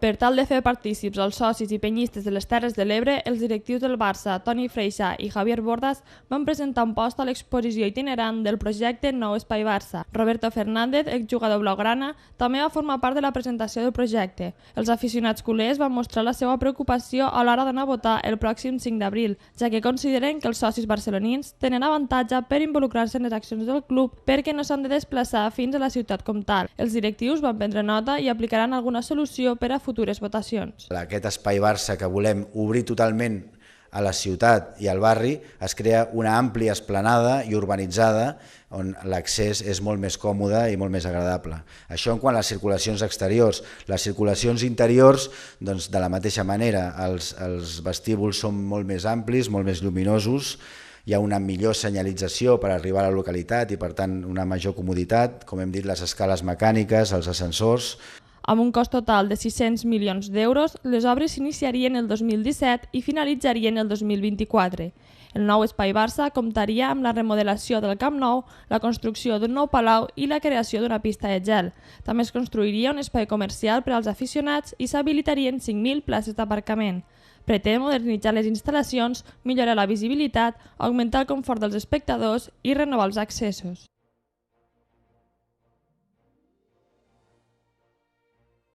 Per tal de fer partícips als socis i penyistes de les Terres de l'Ebre, els directius del Barça, Toni Freixa i Javier Bordas, van presentar un post a l'exposició itinerant del projecte Nou Espai Barça. Roberto Fernández, exjugador blaugrana, també va formar part de la presentació del projecte. Els aficionats culers van mostrar la seva preocupació a l'hora d'anar a votar el pròxim 5 d'abril, ja que consideren que els socis barcelonins tenen avantatge per involucrar-se en les accions del club perquè no s'han de desplaçar fins a la ciutat comtal. Els directius van prendre nota i aplicaran alguna solució per a futures votacions. Aquest espai Barça que volem obrir totalment a la ciutat i al barri es crea una àmplia esplanada i urbanitzada on l'accés és molt més còmode i molt més agradable. Això en quant a les circulacions exteriors. Les circulacions interiors, doncs, de la mateixa manera, els vestíbuls són molt més amplis, molt més lluminosos, hi ha una millor senyalització per arribar a la localitat i per tant una major comoditat, com hem dit, les escales mecàniques, els ascensors. Amb un cost total de 600 milions d'euros, les obres s'iniciarien el 2017 i finalitzarien el 2024. El nou Espai Barça comptaria amb la remodelació del Camp Nou, la construcció d'un nou palau i la creació d'una pista de gel. També es construiria un espai comercial per als aficionats i s'habilitarien 5.000 places d'aparcament. Pretén modernitzar les instal·lacions, millorar la visibilitat, augmentar el confort dels espectadors i renovar els accessos.